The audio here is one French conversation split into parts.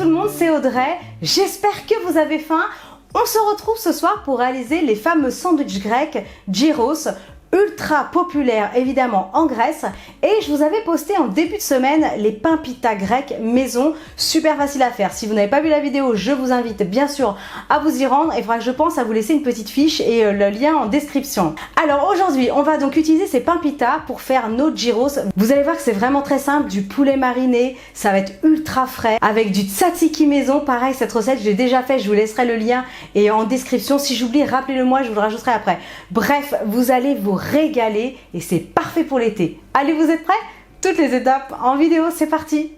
tout le monde, c'est Audrey. J'espère que vous avez faim. On se retrouve ce soir pour réaliser les fameux sandwichs grecs gyros, ultra populaires évidemment en Grèce. Et je vous avais posté en début de semaine les pains pita grecs maison, super facile à faire. Si vous n'avez pas vu la vidéo, je vous invite bien sûr à vous y rendre. Il faudra que je pense à vous laisser une petite fiche et le lien en description. Alors aujourd'hui, on va donc utiliser ces pains pita pour faire nos gyros. Vous allez voir que c'est vraiment très simple, du poulet mariné, ça va être ultra frais, avec du tzatziki maison. Pareil, cette recette, je l'ai déjà fait, je vous laisserai le lien et en description. Si j'oublie, rappelez-le moi, je vous le rajouterai après. Bref, vous allez vous régaler et c'est parfait pour l'été. Allez, vous êtes prêts? Toutes les étapes en vidéo, c'est parti!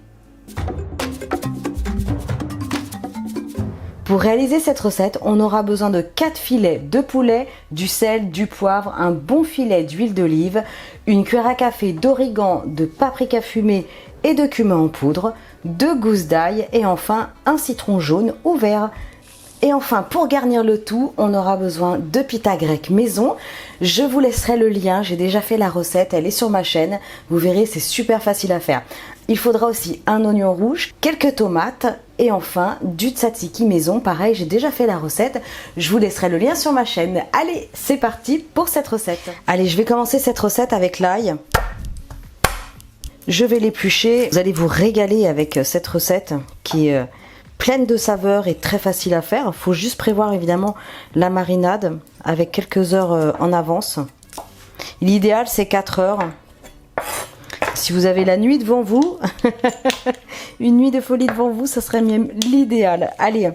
Pour réaliser cette recette, on aura besoin de 4 filets de poulet, du sel, du poivre, un bon filet d'huile d'olive, une cuillère à café d'origan, de paprika fumé et de cumin en poudre, 2 gousses d'ail et enfin un citron jaune ou vert. Et enfin, pour garnir le tout, on aura besoin de pita grec maison. Je vous laisserai le lien, j'ai déjà fait la recette, elle est sur ma chaîne. Vous verrez, c'est super facile à faire. Il faudra aussi un oignon rouge, quelques tomates et enfin du tzatziki maison. Pareil, j'ai déjà fait la recette. Je vous laisserai le lien sur ma chaîne. Allez, c'est parti pour cette recette. Allez, je vais commencer cette recette avec l'ail. Je vais l'éplucher. Vous allez vous régaler avec cette recette qui est pleine de saveurs et très facile à faire. Il faut juste prévoir évidemment la marinade avec quelques heures en avance. L'idéal c'est 4 heures. Si vous avez la nuit devant vous, une nuit de folie devant vous, ça serait même l'idéal. Allez,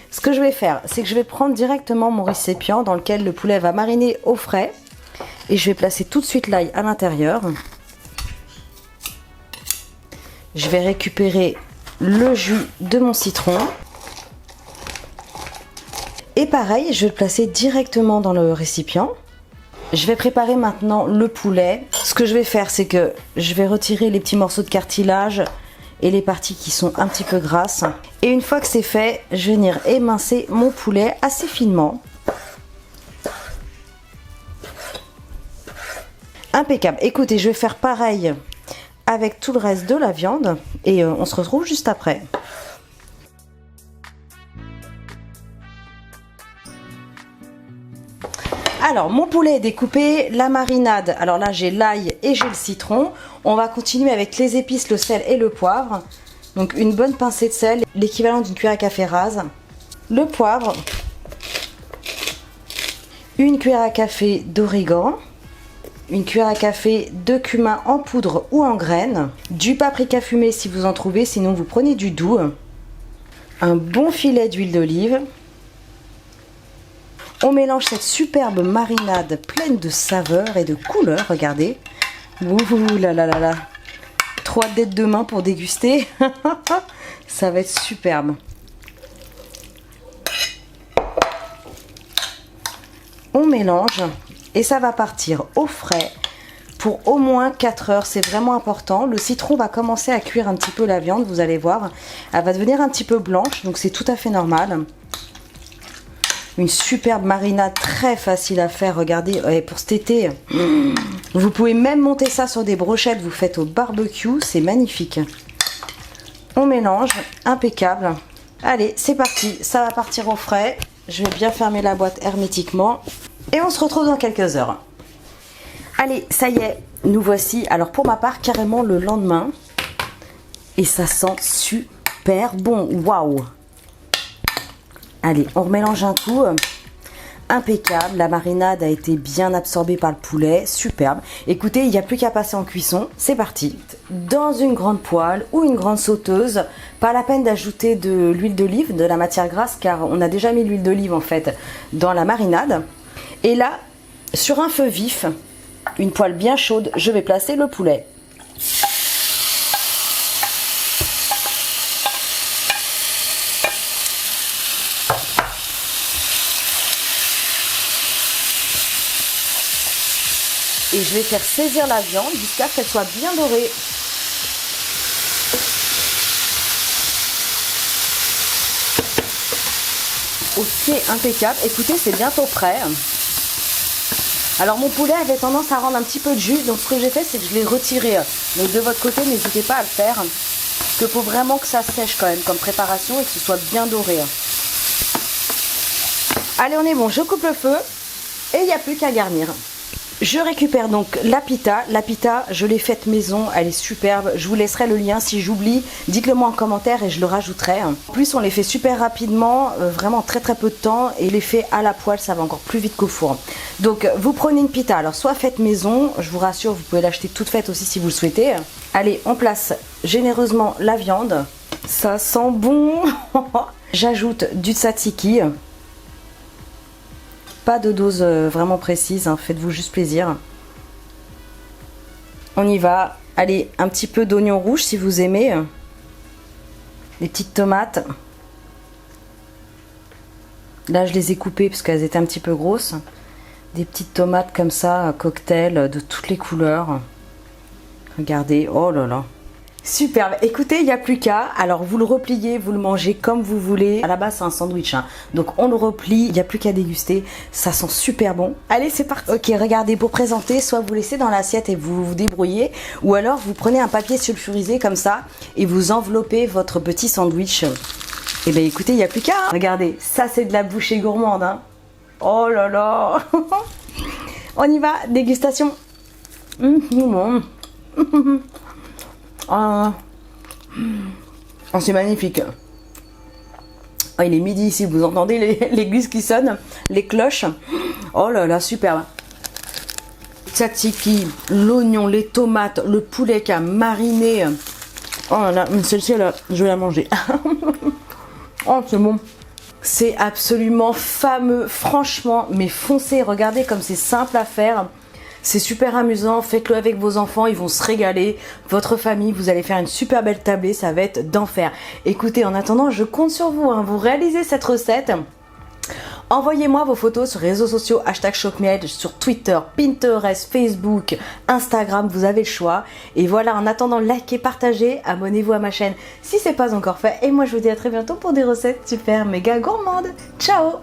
ce que je vais faire, c'est que je vais prendre directement mon récipient dans lequel le poulet va mariner au frais. Et je vais placer tout de suite l'ail à l'intérieur. Je vais récupérer le jus de mon citron. Et pareil, je vais le placer directement dans le récipient. Je vais préparer maintenant le poulet. Ce que je vais faire, c'est que je vais retirer les petits morceaux de cartilage et les parties qui sont un petit peu grasses. Et une fois que c'est fait, je vais venir émincer mon poulet assez finement. Impeccable. Écoutez, je vais faire pareil avec tout le reste de la viande et on se retrouve juste après. Alors mon poulet est découpé, la marinade, alors là j'ai l'ail et j'ai le citron. On va continuer avec les épices, le sel et le poivre. Donc une bonne pincée de sel, l'équivalent d'une cuillère à café rase. Le poivre, une cuillère à café d'origan. Une cuillère à café de cumin en poudre ou en graines, du paprika fumé si vous en trouvez, sinon vous prenez du doux, un bon filet d'huile d'olive. On mélange cette superbe marinade pleine de saveurs et de couleurs, regardez. Ouh là là là là. Trop hâte d'être demain pour déguster. Ça va être superbe. On mélange. Et ça va partir au frais pour au moins 4 heures, c'est vraiment important. Le citron va commencer à cuire un petit peu la viande, vous allez voir. Elle va devenir un petit peu blanche, donc c'est tout à fait normal. Une superbe marinade très facile à faire, regardez, pour cet été. Vous pouvez même monter ça sur des brochettes, vous faites au barbecue, c'est magnifique. On mélange, impeccable. Allez, c'est parti, ça va partir au frais. Je vais bien fermer la boîte hermétiquement. Et on se retrouve dans quelques heures. Allez, ça y est, nous voici. Alors pour ma part, carrément le lendemain. Et ça sent super bon. Waouh! Allez, on remélange un coup. Impeccable. La marinade a été bien absorbée par le poulet. Superbe. Écoutez, il n'y a plus qu'à passer en cuisson. C'est parti. Dans une grande poêle ou une grande sauteuse. Pas la peine d'ajouter de l'huile d'olive, de la matière grasse, car on a déjà mis l'huile d'olive en fait dans la marinade. Et là, sur un feu vif, une poêle bien chaude, je vais placer le poulet. Et je vais faire saisir la viande jusqu'à ce qu'elle soit bien dorée. Ok, impeccable. Écoutez, c'est bientôt prêt. Alors mon poulet avait tendance à rendre un petit peu de jus, donc ce que j'ai fait, c'est que je l'ai retiré. Donc de votre côté, n'hésitez pas à le faire. qu'il faut vraiment que ça sèche quand même comme préparation et que ce soit bien doré. Allez, on est bon, je coupe le feu et il n'y a plus qu'à garnir. Je récupère donc la pita. La pita, je l'ai faite maison, elle est superbe. Je vous laisserai le lien si j'oublie. Dites-le moi en commentaire et je le rajouterai. En plus, on les fait super rapidement, vraiment très peu de temps. Et les fait à la poêle, ça va encore plus vite qu'au four. Donc, vous prenez une pita, alors soit faite maison, je vous rassure, vous pouvez l'acheter toute faite aussi si vous le souhaitez. Allez, on place généreusement la viande. Ça sent bon. J'ajoute du tzatziki. Pas de dose vraiment précise, hein. Faites-vous juste plaisir. On y va. Allez, un petit peu d'oignon rouge si vous aimez. Des petites tomates. Là, je les ai coupées parce qu'elles étaient un petit peu grosses. Des petites tomates comme ça, cocktail de toutes les couleurs. Regardez, oh là là. Superbe, écoutez, il n'y a plus qu'à, alors vous le repliez, vous le mangez comme vous voulez. À la base c'est un sandwich, hein. Donc on le replie, il n'y a plus qu'à déguster, ça sent super bon. Allez, c'est parti. Ok, regardez, pour présenter, soit vous laissez dans l'assiette et vous vous débrouillez, ou alors vous prenez un papier sulfurisé comme ça et vous enveloppez votre petit sandwich. Et bien écoutez, il n'y a plus qu'à, hein. Regardez, ça c'est de la bouchée gourmande, hein. Oh là là. On y va, dégustation. Oh, c'est magnifique. Oh, il est midi ici, vous entendez les gus qui sonnent, les cloches. Oh là là, superbe. Tzatziki, l'oignon, les tomates, le poulet qui a mariné. Oh là là, celle-ci, je vais la manger. Oh, c'est bon. C'est absolument fameux, franchement, mais foncez, regardez comme c'est simple à faire. C'est super amusant, faites-le avec vos enfants, ils vont se régaler. Votre famille, vous allez faire une super belle tablée, ça va être d'enfer. Écoutez, en attendant, je compte sur vous, hein, vous réalisez cette recette. Envoyez-moi vos photos sur les réseaux sociaux, #ChoqueMiel, sur Twitter, Pinterest, Facebook, Instagram, vous avez le choix. Et voilà, en attendant, likez, partagez, abonnez-vous à ma chaîne si c'est pas encore fait. Et moi, je vous dis à très bientôt pour des recettes super méga gourmandes. Ciao!